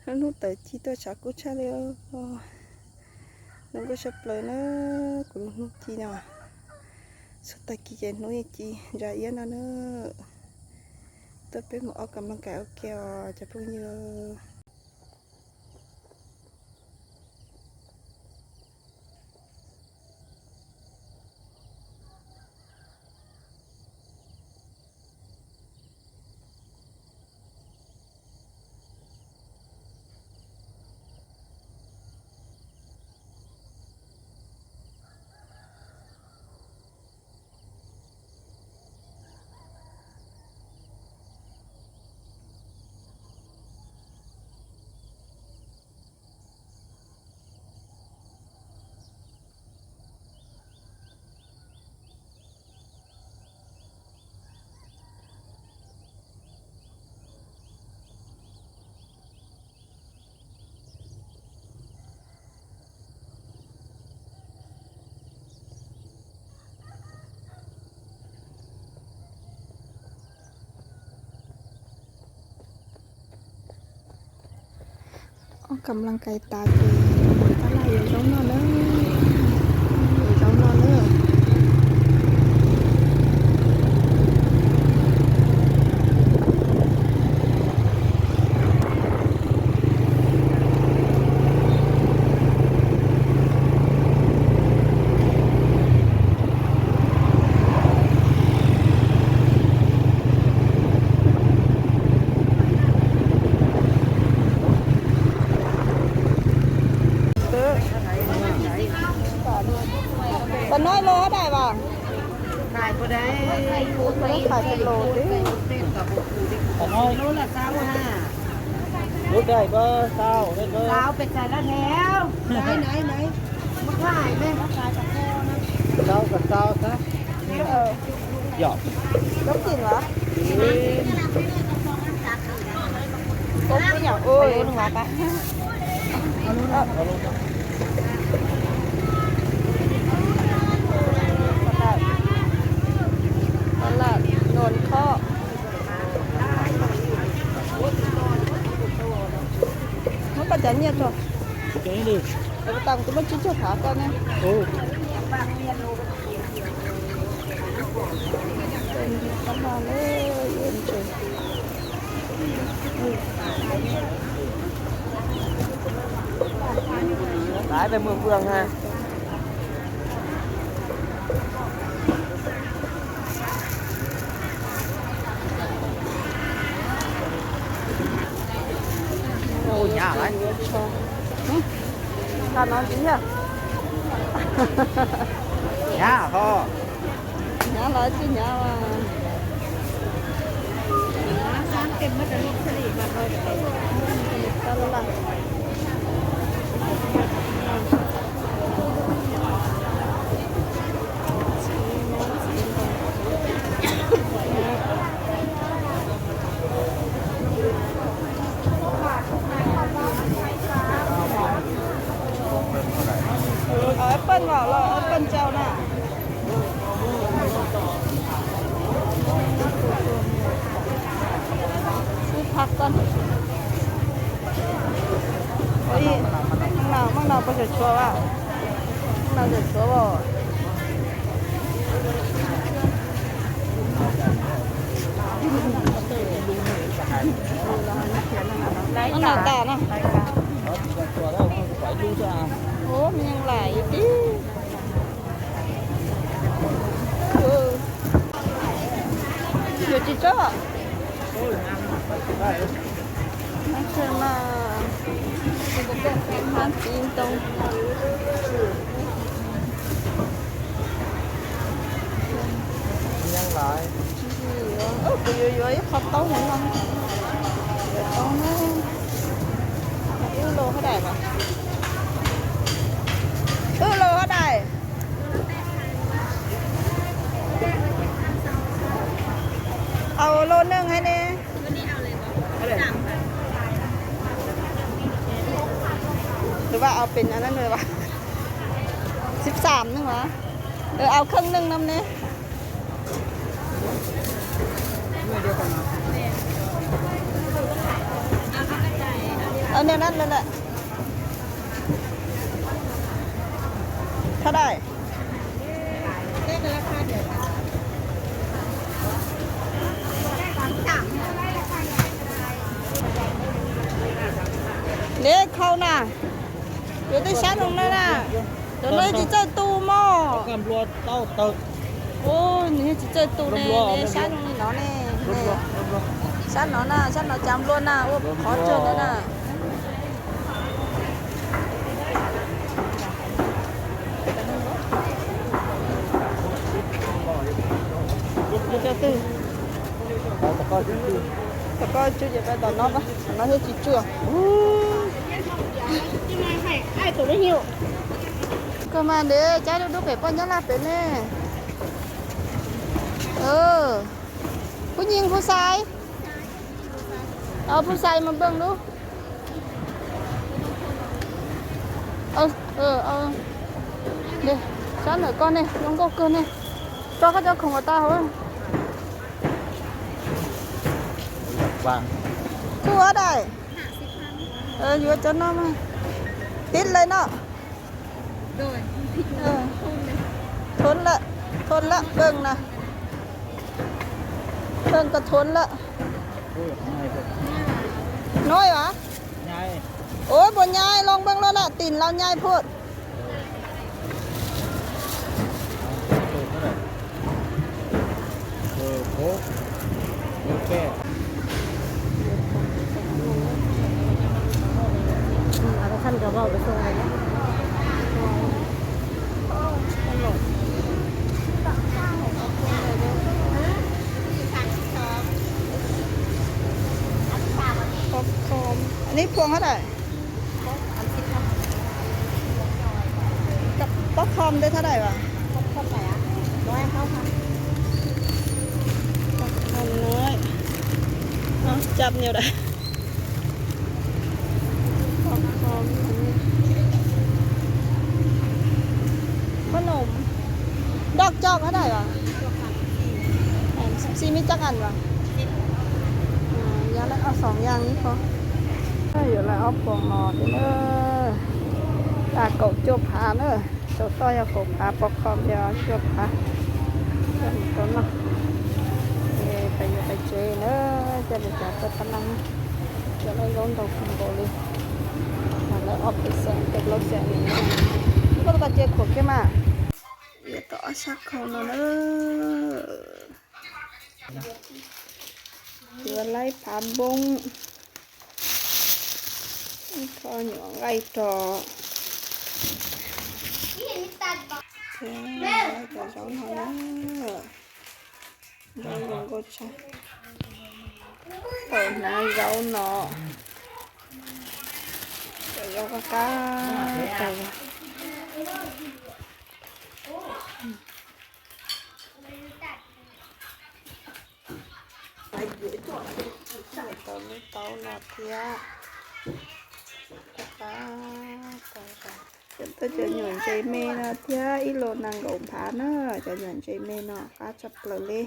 hắn hút tới chi tôi chả cút cha leo nó có sắp lời nó cũng hút chi nào số tay kia nói chi ra yên nó tôi biết một cầm lăng cào keo chả bao nhiêu ออกกำลังกายตาเกยตาไหลอยู่ตรงนั้นเลยอยู่ตรงนั้นเลย ตอนน้อยโลได้ป่ะขายก็ได้ขายเป็นโลดิตอนน้อยโลละ25ลดได้ก็เศร้าได้ก็เศร้าเป็นใจละแถวไหนมาขายไหมมาขายกับแก้วนะเศร้ากับเศร้าซะหยอกต้องกินเหรอต้มไม่หยอกโอ้ยหนูว่าปะตลาดโนนข้อมันก็จะเงียบจ้ะเจ๋งดิแต่ตังตัวมันชิ้นชั่วขากันนะโอ้เป็นตลาดเลยเย็นจังขายไปเมืองฮะnhà đấy ta nói gì nhá nhà kho nhà nói chứ nhà mà sáng kiếm mất cái lúc gì mà thôi ta lo lắng Apple vào là Apple treo nèผักกันโอ้ยมังนาวไปเฉยชัวร์ว่ะมังนาวเฉยชัวร์บ่มังนาวตาเนาะโอ้มันยังไหลอยู่ดิอยู่จิจ้าไม่ใช่มาเป็นมันจีนตรงยังไหลไปย้อยๆเขาต้มเหมือนกันเดี๋ยวต้มนะยูโรเขาได้ปะโลเขาได้เอาโลนึงให้เนี่ยวันนี้เอาเลยป่ะหรือว่าเอาเป็นอันนั้นเลยวะ13นึงวะเอาครึ่งนึงน้ำเนี่ยเ เอาเนี่ยนั่นเลยแหละถ้าได้เล็กเข้าน่ะเดี๋ยวได้ชั้นตรงนั้นน่ะเดี๋ยวเลยจะเจอตู้หม้อ cầm lúa tao tao โอ้ยนี่จะเจอตู้เนี่ยชั้นตรงนี้เนาะเนี่ยชั้นเนาะน่ะชั้นเนาะจำล้วนน่ะโอ้ขอเจอเลยน่ะจะตื้อ tao coi chứ tao coi chưa vậy bây giờ nó hơi chỉ chưa ai tổ đấy nhiều cơ mà để trái đâu phải con nhá là phải nèผู้หญิงผู้ชายเอาผู้ชายมาเบิ่งดูเอาเดี๋ยวฉันหน่อยก่อนเนี่ยน้องก็เกินเนี่ยcho các cháu không có tao thôi vàng thu ở đây vừa cho nó mà tít lên nó rồi thốn lợ bưng nè bưng có thốn lợ nói hả nhai ôi bộ nhai long bưng lên ạ tìm lao nhai phụt cố ok ada kan gak mau besok aja popcorn อันนี้พวงเท่าไหร่กับป๊อปคอร์นได้เท่าไหร่วะป๊อปคอร์นไหนอ่ะ100เข้าค่ะป๊อปคอร์นน้อยจับnhiều đấy ขนมดอกจอกเท่าไหร่วะ14มีจักอันวะอย่างละเอา2อย่างนี้พออยู่แล้วเอาพวงนอดิเนอตาเก่าจบหาเนอเจ้าต้อยเอากบหาปอกคอมเดียวจบหาต้นเนาะไปอยู่ไปเจเนอจะไปจับตัวพนังจะได้ล้มตกคุณโบลีแล้วออกไปแสงเก็บรถแสงนี่ก็ต้องเจ็บขวบแค่มาเดี๋ยวต่อชักเขาเนาะเดี๋ยวไล่ผาบงคอหยองไล่ต่อไล่ต่อสองหัวไล่ลงก็ใช่หน้าเจ้าเนาะเจ้าก็กล้าไปตอนนี้เตาหนักเทียป้าจะตัวจะหย่อนใจเมย์นะเทียอีโลนางหลงผาเนอะจะหย่อนใจเมย์เนาะก้าจับเลย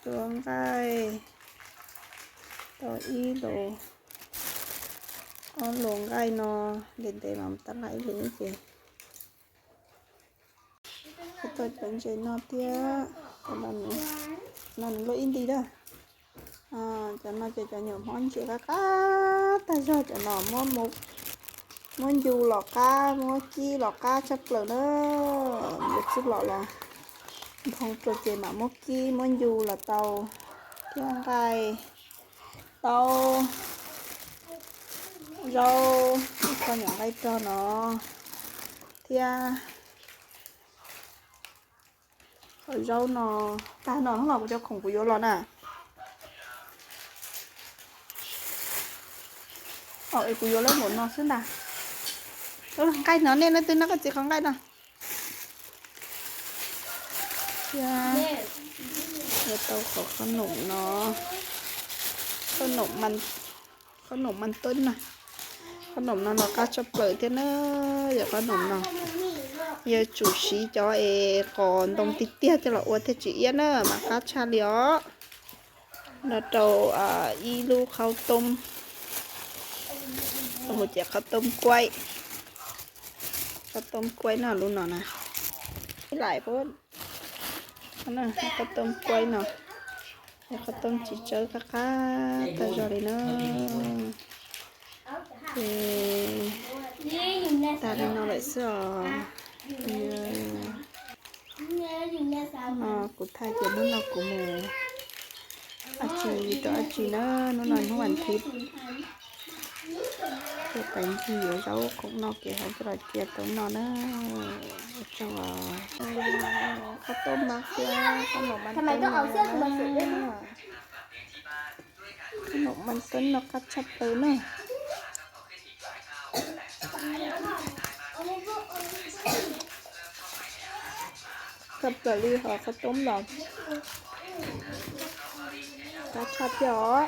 ตัวไก่ตัวอีโลเอาหลงไก่เนาะเด่นเด่นมันตั้งไหลหรือสิตัวจะใจเนาะเทียประมาณนี้นั่นโลอินดีเด้อcho nó cho nhiều món chị cá ta cho nó món một món du lò cá món chi lò cá sắp lửa đó được sức lọ là không cho chị mà món chi món du là tàu thiên cay tàu rau con nhỏ đây cho nó thia rau nó ta nó không làm cho khủng của vô lò nè ôi cú vô lên một nó xứng đà cây nó nên nó tên nó có chỉ không cây nào rồi tao có con nộm nó con nộmมันต้นน่ะขนมnó cá chop bự thế nó giờ con nộm nó giờ chủ sĩ cho còn đồng tít tia cho là uất thế chị yên á mà cá cha lió nó trầu y lu khao tôm โอ้โหเจียข้าวต้มกล้วยข้าวต้มกล้วยน่ารู้หน่อนะหลายพ้นนั่นน่ะข้าวต้มกล้วยเนาะข้าวต้มจีเจอค่ะแต่จอเลยเนาะตาดีน้องเลยสิอ๋อcụ thay cho nó là của mù chị đó chị nó nói nó hoàn thịt cái bánh gì ở đâu cũng nó kìa hay cho kia tới nó choข้าวต้มมาเฟียขนมมัน ทำไมต้องเอาเสื้อคลุมมาสุดด้วยนะ ขนมมันต้นนกกระชับเลยเนาะกับกะหรี่ห่อข้าวต้มหรอกกระชับเยอะ